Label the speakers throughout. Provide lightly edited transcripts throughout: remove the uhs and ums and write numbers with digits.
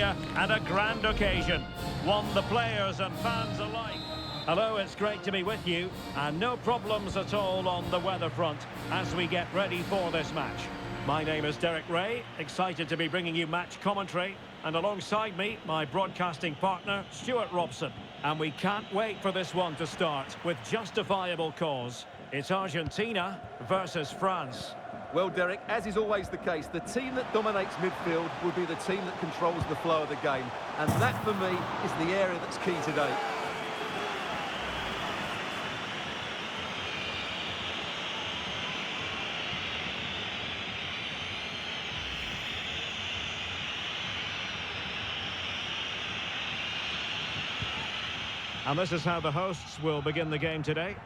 Speaker 1: Argentina, and a grand occasion. Won the players and fans alike. Hello, it's great to be with you, and no problems at all on the weather front as we get ready for this match. My name is Derek Ray, excited to be bringing you match commentary, and alongside me, my broadcasting partner, Stuart Robson. And we can't wait for this one to start with justifiable cause. It's Argentina versus France.
Speaker 2: Well, Derek, as is always the case, the team that dominates midfield will be the team that controls the flow of the game. And that, for me, is the area that's key today.
Speaker 1: And this is how the hosts will begin the game today.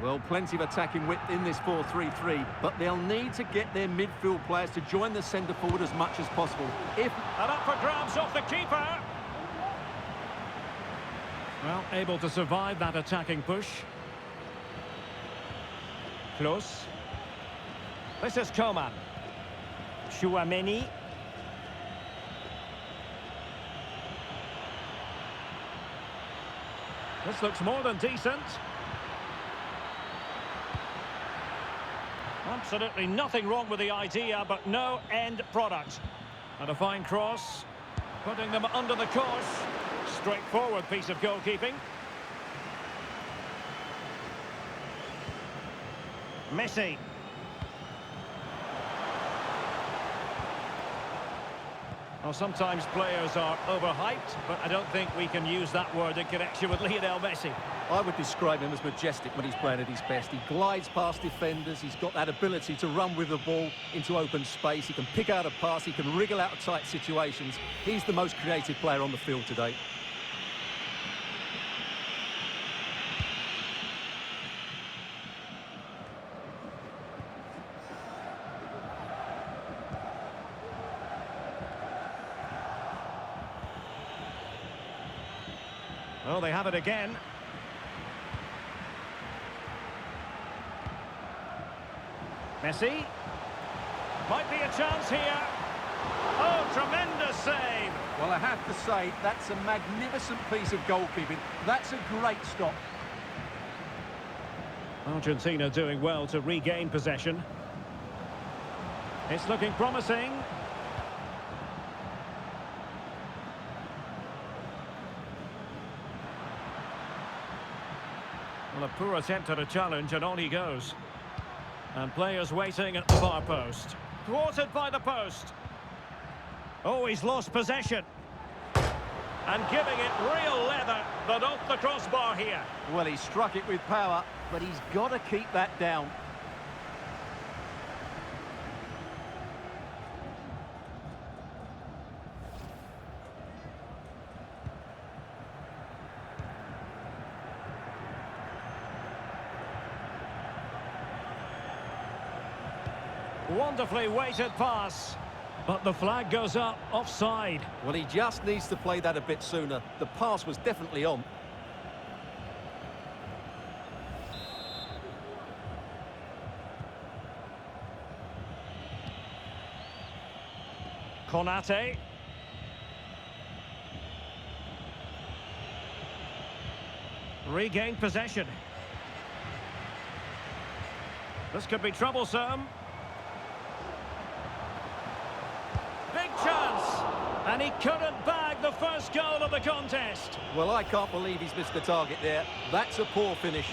Speaker 2: Well, plenty of attacking width in this 4-3-3, but they'll need to get their midfield players to join the centre forward as much as possible.
Speaker 1: And up for grabs off the keeper. Well, able to survive that attacking push. Close. This is Coman. Chouameni. This looks more than decent. Absolutely nothing wrong with the idea, but no end product. And a fine cross, putting them under the course. Straightforward piece of goalkeeping. Messi. Well, sometimes players are overhyped, but I don't think we can use that word in connection with Lionel Messi.
Speaker 2: I would describe him as majestic when he's playing at his best. He glides past defenders, he's got that ability to run with the ball into open space, he can pick out a pass, he can wriggle out of tight situations. He's the most creative player on the field today.
Speaker 1: Oh, they have it again. Messi. Might be a chance here. Oh, tremendous save.
Speaker 2: Well, I have to say, that's a magnificent piece of goalkeeping. That's a great stop.
Speaker 1: Argentina doing well to regain possession. It's looking promising. Well, a poor attempt at a challenge, and on he goes. And players waiting at the far post. Thwarted by the post. Oh, he's lost possession. And giving it real leather, but off the crossbar here.
Speaker 2: Well, he struck it with power, but he's got to keep that down.
Speaker 1: Wonderfully weighted pass. But the flag goes up, offside.
Speaker 2: Well, he just needs to play that a bit sooner. The pass was definitely on.
Speaker 1: Konate. Regained possession. This could be troublesome. Big chance. And he couldn't bag the first goal of the contest.
Speaker 2: Well, I can't believe he's missed the target there. That's a poor finish.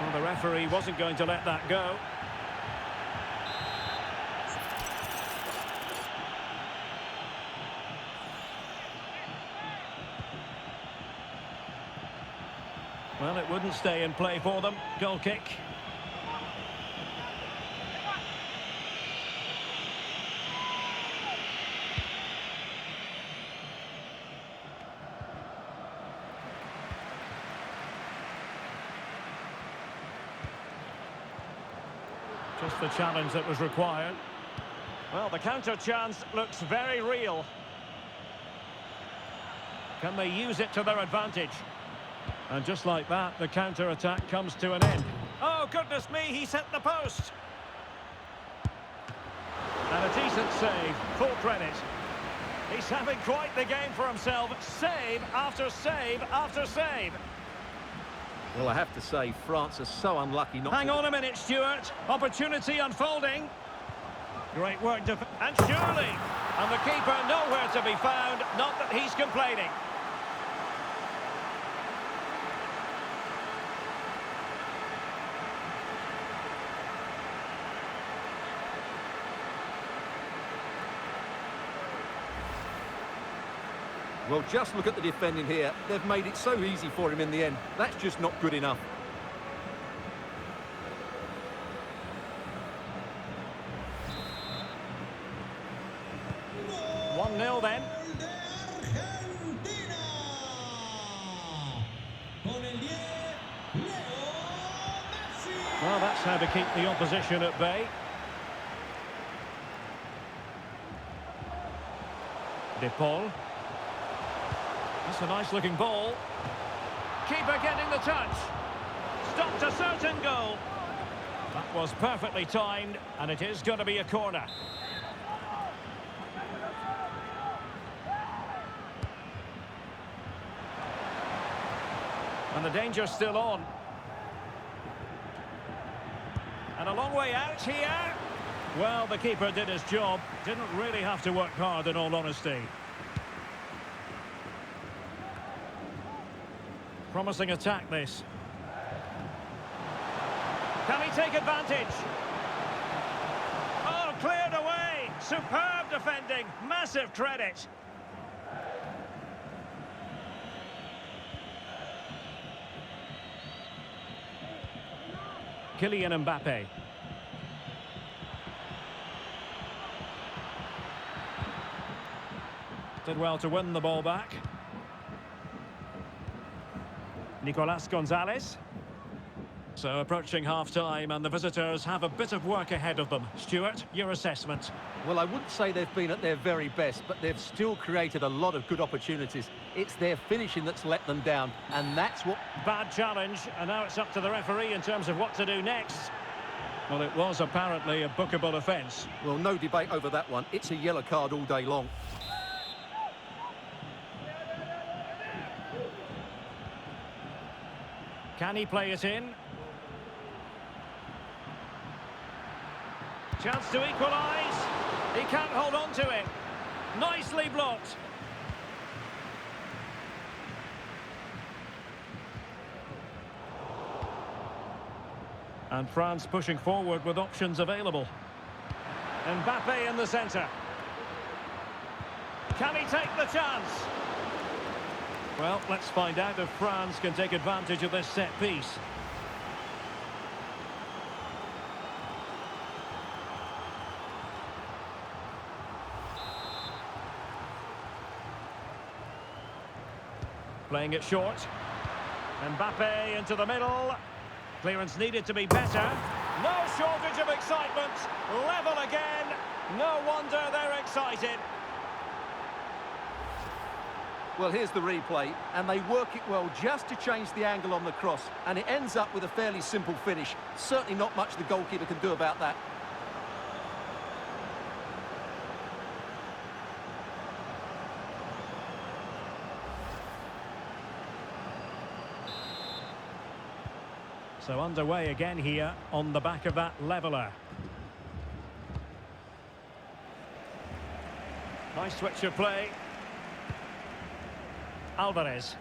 Speaker 1: Well, the referee wasn't going to let that go. Well, it wouldn't stay in play for them. Goal kick. Just the challenge that was required. Well, the counter chance looks very real. Can they use it to their advantage? And just like that, the counter-attack comes to an end. Oh, goodness me, he's hit the post. And a decent save, full credit. He's having quite the game for himself. Save after save after save.
Speaker 2: Well, I have to say, France are so unlucky not to...
Speaker 1: Hang on a minute, Stuart. Opportunity unfolding. Great work, and surely. And the keeper nowhere to be found, not that he's complaining.
Speaker 2: Well, just look at the defending here. They've made it so easy for him in the end. That's just not good enough.
Speaker 1: One 0 then. Well, that's how to keep the opposition at bay. De Paul. That's a nice-looking ball. Keeper getting the touch. Stopped a certain goal. That was perfectly timed, and it is going to be a corner. And the danger's still on. And a long way out here. Well, the keeper did his job. Didn't really have to work hard, in all honesty. Promising attack, this. Can he take advantage? Oh, cleared away. Superb defending. Massive credit. Kylian Mbappe. Did well to win the ball back. Nicolas Gonzalez. So approaching half-time, and the visitors have a bit of work ahead of them. Stuart, your assessment?
Speaker 2: Well, I wouldn't say they've been at their very best, but they've still created a lot of good opportunities. It's their finishing that's let them down, and that's what...
Speaker 1: Bad challenge, and now it's up to the referee in terms of what to do next. Well, it was apparently a bookable offence.
Speaker 2: Well, no debate over that one. It's a yellow card all day long.
Speaker 1: Can he play it in? Chance to equalise. He can't hold on to it. Nicely blocked. And France pushing forward with options available. Mbappe in the centre. Can he take the chance? Well, let's find out if France can take advantage of this set piece. Playing it short. Mbappe into the middle. Clearance needed to be better. No shortage of excitement. Level again. No wonder they're excited.
Speaker 2: Well, here's the replay, and they work it well just to change the angle on the cross, and it ends up with a fairly simple finish. Certainly not much the goalkeeper can do about that.
Speaker 1: So underway again here on the back of that leveller. Nice switch of play. Alvarez.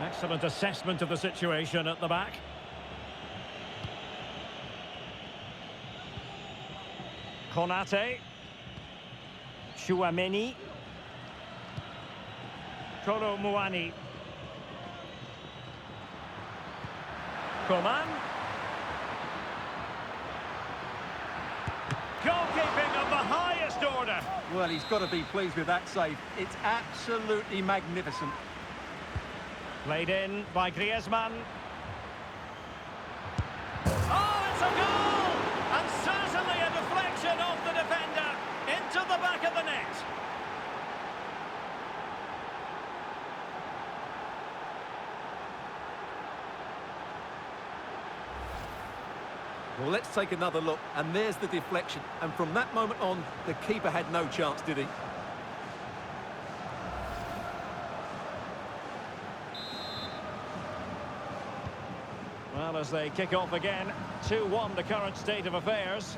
Speaker 1: Excellent assessment of the situation at the back. Konate. Chouameni. Kolo Muani. Coman. Goalkeeping of the highest order.
Speaker 2: Well, he's got to be pleased with that save. It's absolutely magnificent.
Speaker 1: Played in by Griezmann. Oh,
Speaker 2: Well, let's take another look, and there's the deflection. And from that moment on, the keeper had no chance, did he?
Speaker 1: Well, as they kick off again, 2-1 the current state of affairs.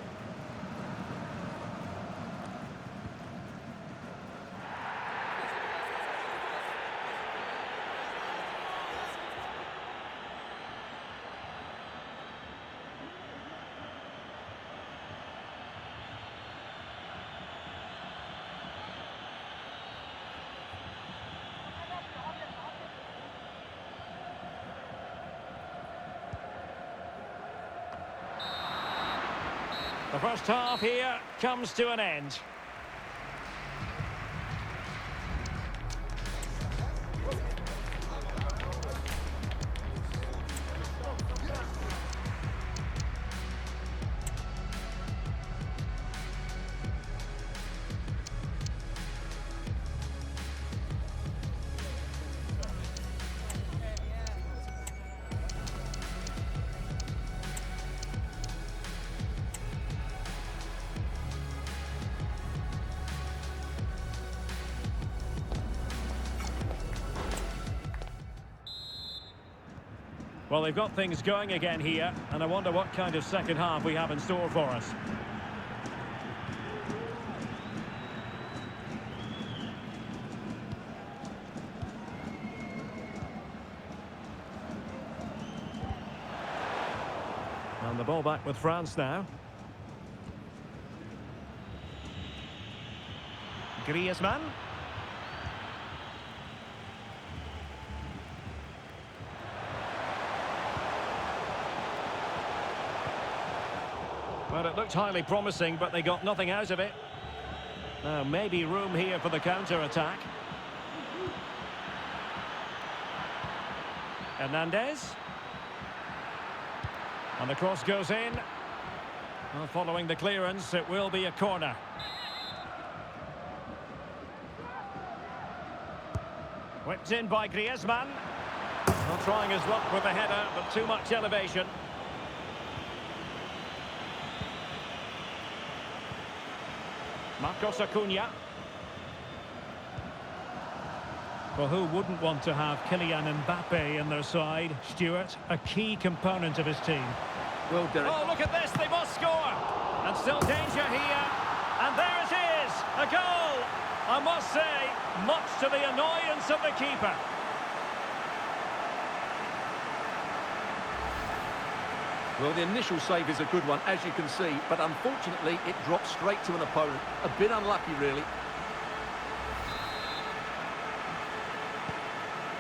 Speaker 1: The first half here comes to an end. Well, they've got things going again here, and I wonder what kind of second half we have in store for us. And the ball back with France now. Griezmann. Well, it looked highly promising, but they got nothing out of it. Now, maybe room here for the counter-attack. Hernandez. And the cross goes in. Well, following the clearance, it will be a corner. Whipped in by Griezmann. Well, trying his luck with the header, but too much elevation. Marcos Acuna. Well, who wouldn't want to have Kylian Mbappe in their side? Stuart, a key component of his team.
Speaker 2: Well, Derek.
Speaker 1: Oh, look at this, they must score! And still danger here. And there it is, a goal! I must say, much to the annoyance of the keeper.
Speaker 2: Well, the initial save is a good one, as you can see, but unfortunately it dropped straight to an opponent. A bit unlucky, really.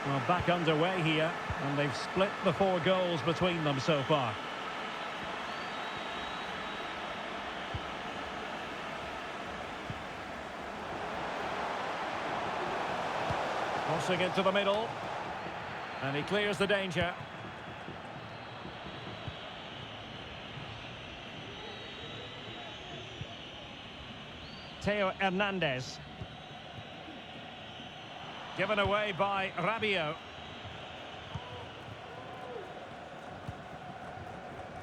Speaker 1: Well, back underway here, and they've split the 4 goals between them so far. Crossing into the middle, and he clears the danger. Theo Hernandez. Given away by Rabiot.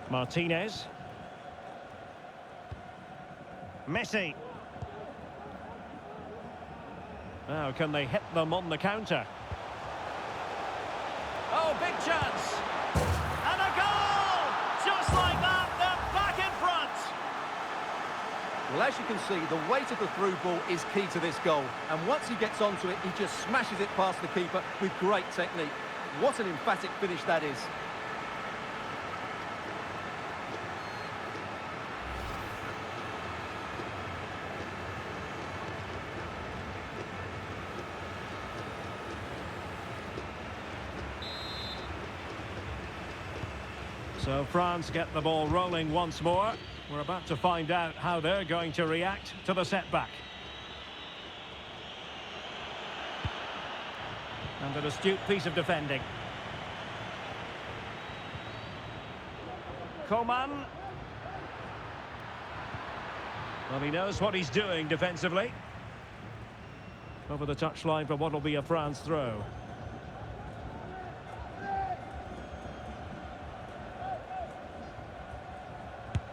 Speaker 1: Martinez. Messi. Now, can they hit them on the counter? Oh, big chance! And a goal! Just like that, they're back in front!
Speaker 2: Well, as you can see, the weight of the through ball is key to this goal. And once he gets onto it, he just smashes it past the keeper with great technique. What an emphatic finish that is.
Speaker 1: So France get the ball rolling once more. We're about to find out how they're going to react to the setback. And an astute piece of defending. Coman. Well, he knows what he's doing defensively. Over the touchline for what will be a France throw.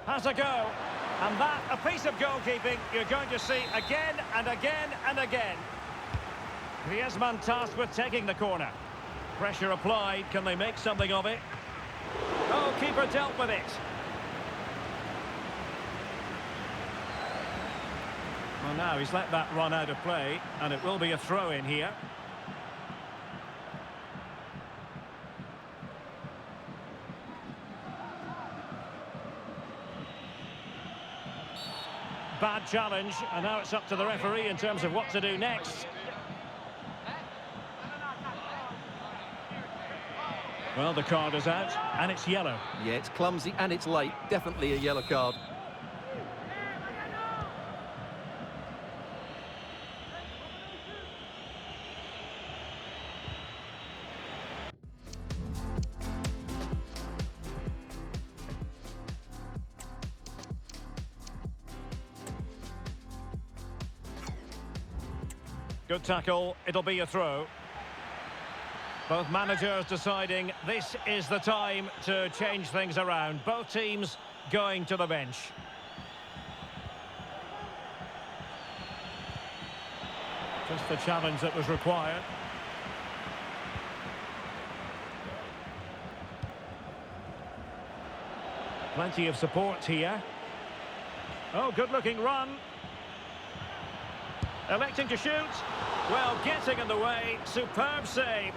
Speaker 1: Has a go. And that, a piece of goalkeeping you're going to see again and again and again. Griezmann tasked with taking the corner. Pressure applied. Can they make something of it? Oh, keeper dealt with it. Well, now he's let that run out of play, and it will be a throw-in here. Bad challenge, and now it's up to the referee in terms of what to do next. Well, the card is out, and it's yellow.
Speaker 2: Yeah, it's clumsy and it's late. Definitely a yellow card.
Speaker 1: Good tackle, it'll be a throw. Both managers deciding this is the time to change things around. Both teams going to the bench. Just the challenge that was required. Plenty of support here. Oh, good-looking run. Electing to shoot. Well, getting in the way. Superb save.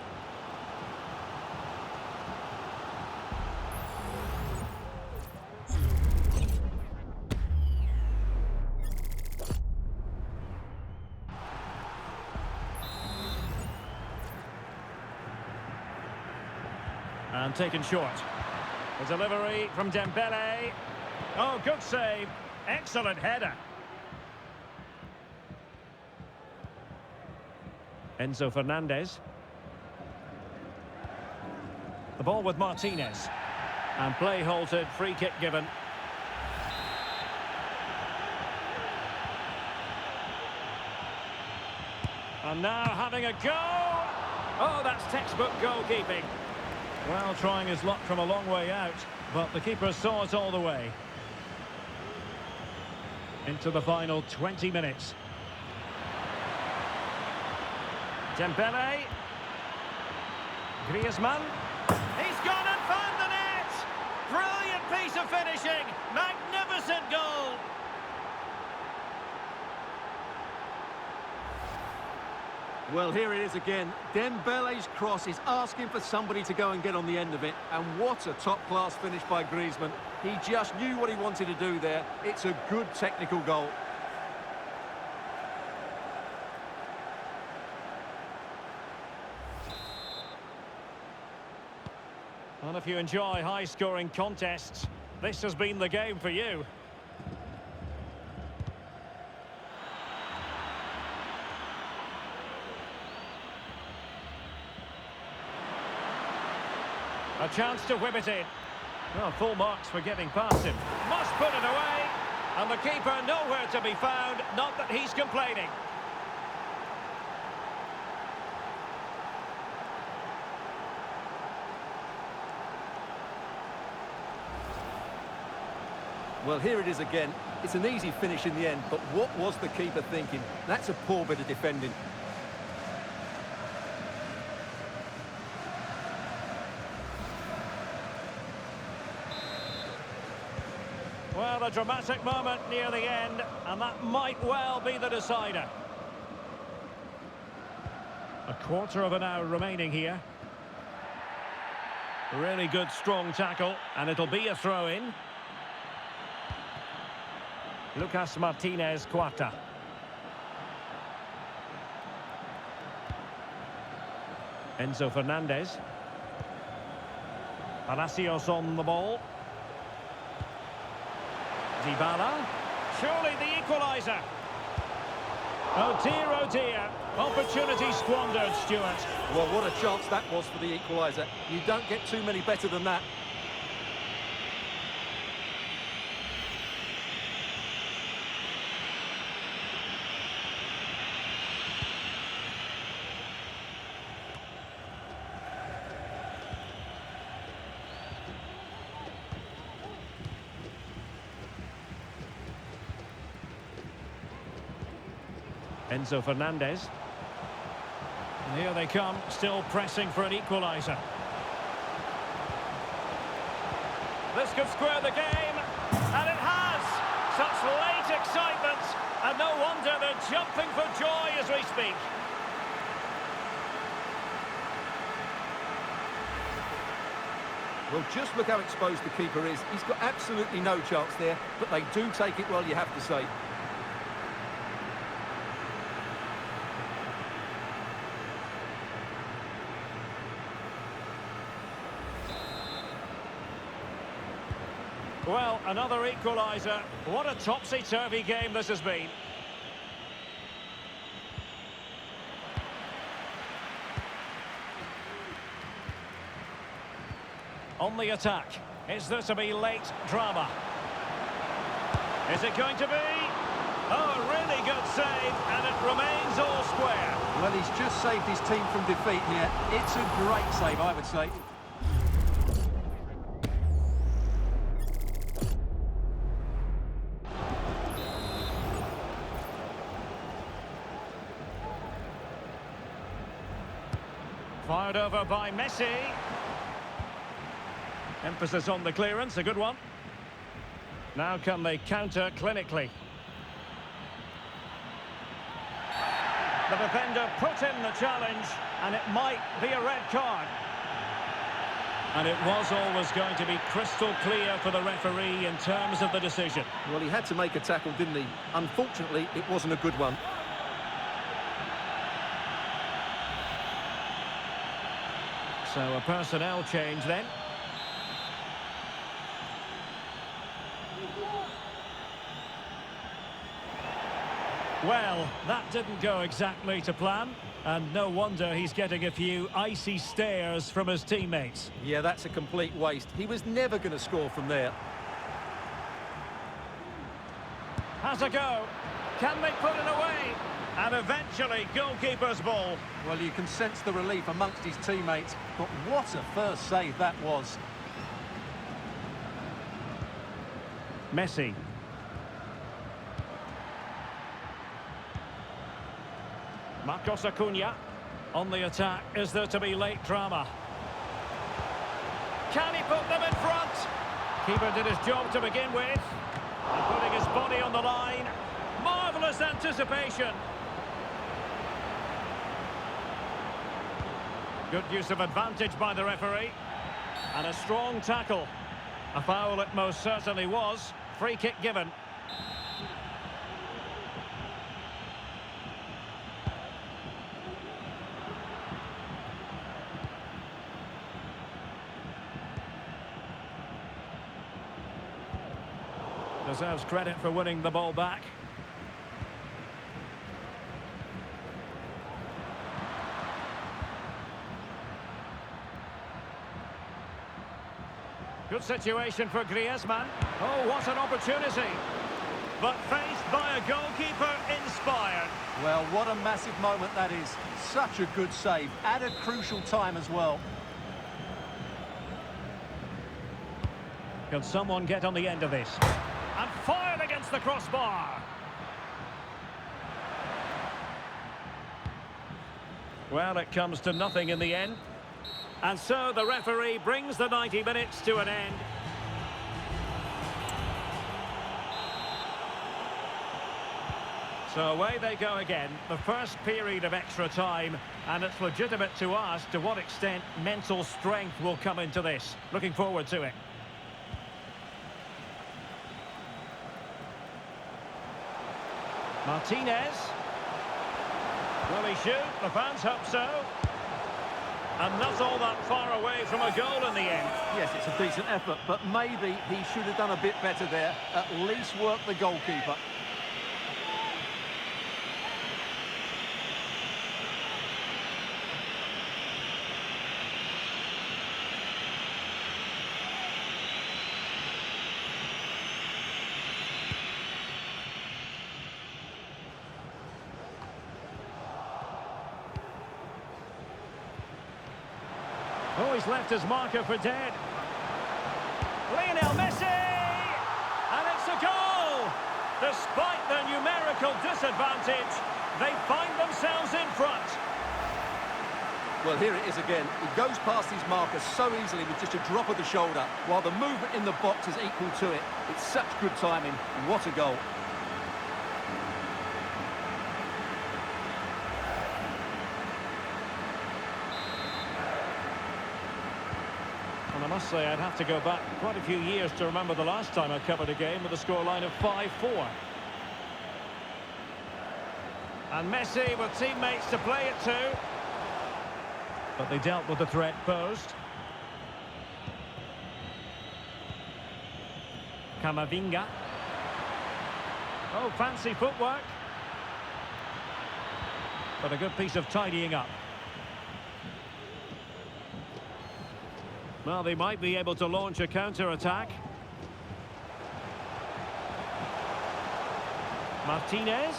Speaker 1: And taken short. The delivery from Dembele. Oh, good save. Excellent header. Enzo Fernandez. The ball with Martinez. And play halted, free kick given. And now having a go. Oh, that's textbook goalkeeping. Well, trying his luck from a long way out, but the keeper saw it all the way. Into the final 20 minutes. Dembele. Griezmann. He's gone and found the net! Brilliant piece of finishing! Magnificent goal!
Speaker 2: Well, here it is again. Dembele's cross is asking for somebody to go and get on the end of it. And what a top-class finish by Griezmann. He just knew what he wanted to do there. It's a good technical goal.
Speaker 1: Well, if you enjoy high-scoring contests, this has been the game for you. A chance to whip it in. Well, full marks for getting past him. Must put it away. And the keeper nowhere to be found. Not that he's complaining.
Speaker 2: Well, here it is again. It's an easy finish in the end, but what was the keeper thinking? That's a poor bit of defending.
Speaker 1: Well, a dramatic moment near the end, and that might well be the decider. A quarter of an hour remaining here. Really good, strong tackle, and it'll be a throw-in. Lucas Martinez Quarta. Enzo Fernandez. Palacios on the ball. Dybala. Surely the equaliser. Oh dear, opportunity squandered, Stuart.
Speaker 2: Well, what a chance that was for the equaliser. You don't get too many better than that.
Speaker 1: Enzo Fernandez. And here they come, still pressing for an equaliser. This could square the game, and it has! Such late excitement, and no wonder they're jumping for joy as we speak.
Speaker 2: Well, just look how exposed the keeper is. He's got absolutely no chance there, but they do take it well, you have to say.
Speaker 1: Well, another equaliser. What a topsy-turvy game this has been. On the attack. Is there to be late drama? Is it going to be? Oh, a really good save, and it remains all square.
Speaker 2: Well, he's just saved his team from defeat here. It's a great save, I would say.
Speaker 1: Fired over by Messi. Emphasis on the clearance, a good one. Now can they counter clinically? The defender put in the challenge, and it might be a red card. And it was always going to be crystal clear for the referee in terms of the decision.
Speaker 2: Well, he had to make a tackle, didn't he? Unfortunately, it wasn't a good one.
Speaker 1: So a personnel change then. Well, that didn't go exactly to plan, and no wonder he's getting a few icy stares from his teammates.
Speaker 2: Yeah, that's a complete waste. He was never going to score from there.
Speaker 1: Has a go. Can they put it away? And eventually, goalkeeper's ball.
Speaker 2: Well, you can sense the relief amongst his teammates, but what a first save that was.
Speaker 1: Messi. Marcos Acuna on the attack. Is there to be late drama? Can he put them in front? Keeper did his job to begin with. And putting his body on the line. Marvellous anticipation. Good use of advantage by the referee. And a strong tackle. A foul it most certainly was. Free kick given. Deserves credit for winning the ball back. Good situation for Griezmann. Oh, what an opportunity. But faced by a goalkeeper inspired.
Speaker 2: Well, what a massive moment that is. Such a good save, at a crucial time as well.
Speaker 1: Can someone get on the end of this? And fired against the crossbar. Well, it comes to nothing in the end. And so the referee brings the 90 minutes to an end. So away they go again, the first period of extra time, and it's legitimate to ask to what extent mental strength will come into this. Looking forward to it. Martinez. Will he shoot? The fans hope so. And not all that far away from a goal in the end.
Speaker 2: Yes, it's a decent effort, but maybe he should have done a bit better there. At least work the goalkeeper.
Speaker 1: Oh, he's left his marker for dead. Lionel Messi! And it's a goal! Despite their numerical disadvantage, they
Speaker 2: here it is again. He goes past his marker so easily with just a drop of the shoulder, while the movement in the box is equal to it. It's such good timing. What a goal.
Speaker 1: And I must say, I'd have to go back quite a few years to remember the last time I covered a game with a scoreline of 5-4. And Messi with teammates to play it to. But they dealt with the threat posed. Camavinga. Oh, fancy footwork. But a good piece of tidying up. Well, they might be able to launch a counter-attack. Martinez.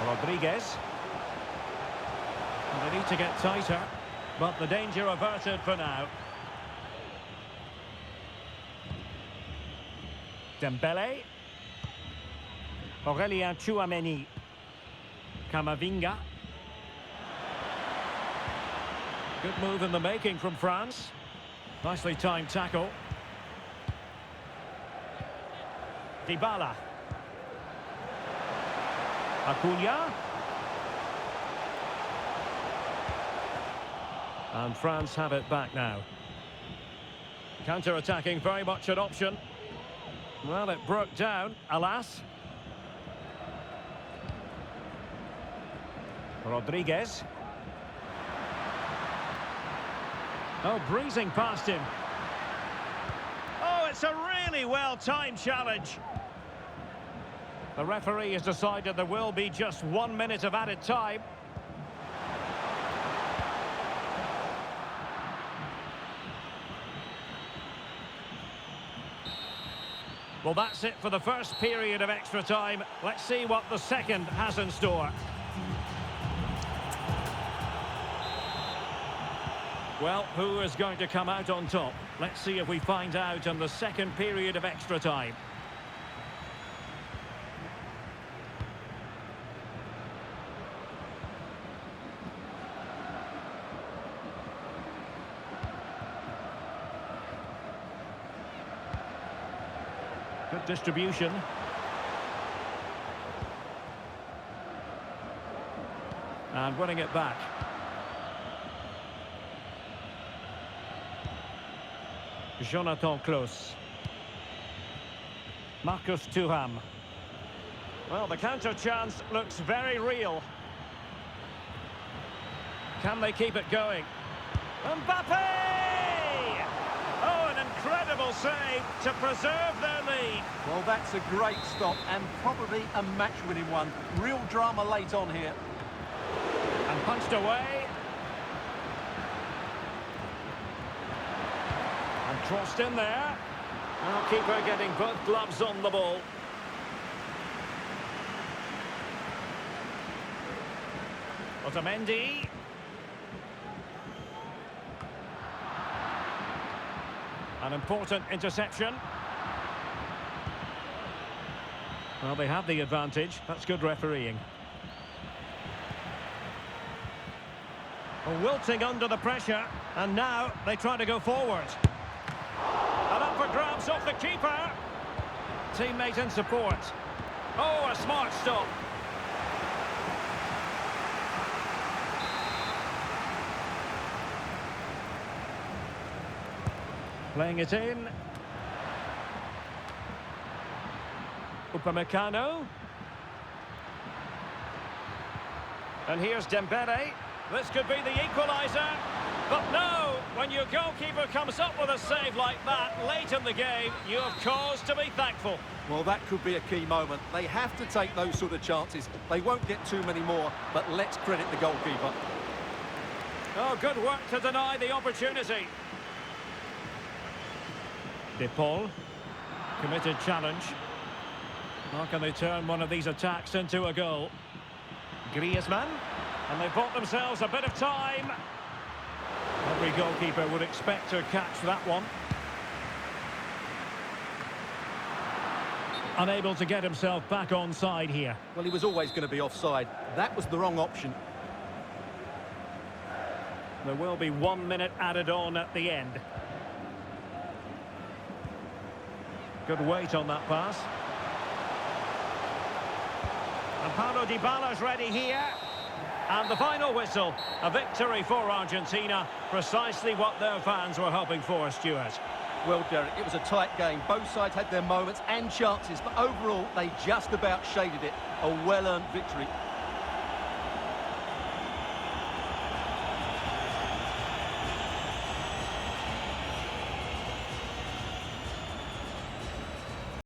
Speaker 1: Rodriguez. And they need to get tighter, but the danger averted for now. Dembele. Aurelien Tchouameni. Camavinga. Good move in the making from France. Nicely timed tackle. Dybala. Acuna. And France have it back now. Counter-attacking very much an option. Well, it broke down, alas. Rodriguez. Oh, breezing past him. Oh, it's a really well-timed challenge. The referee has decided there will be just 1 minute of added time. Well, that's it for the first period of extra time. Let's see what the second has in store. Well, who is going to come out on top? Let's see if we find out in the second period of extra time. Good distribution. And winning it back. Jonathan Klaus. Marcus Thuram. Well, the counter chance looks very real. Can they keep it going? Mbappe! Oh, an incredible save to preserve their lead.
Speaker 2: Well, that's a great stop and probably a match-winning one. Real drama late on here.
Speaker 1: And punched away. And crossed in there. Well, keeper getting both gloves on the ball. Otamendi. An important interception. Well, they have the advantage. That's good refereeing. Wilting under the pressure, and now they try to go forward. And up for grabs off the keeper. Teammate in support. Oh, a smart stop. Playing it in. Upamecano. And here's Dembele. This could be the equaliser. But no, when your goalkeeper comes up with a save like that late in the game, you have cause to be thankful.
Speaker 2: Well, that could be a key moment. They have to take those sort of chances. They won't get too many more, but let's credit the goalkeeper.
Speaker 1: Oh, good work to deny the opportunity. De Paul. Committed challenge. How can they turn one of these attacks into a goal? Griezmann. And they've bought themselves a bit of time. Every goalkeeper would expect to catch that one. Unable to get himself back on side here.
Speaker 2: Well, he was always going to be offside. That was the wrong option.
Speaker 1: There will be 1 minute added on at the end. Good weight on that pass. And Paulo Dybala's ready here. And the final whistle, a victory for Argentina, precisely what their fans were hoping for, Stuart.
Speaker 2: Well, Derek, it was a tight game. Both sides had their moments and chances, but overall, they just about shaded it. A well-earned victory.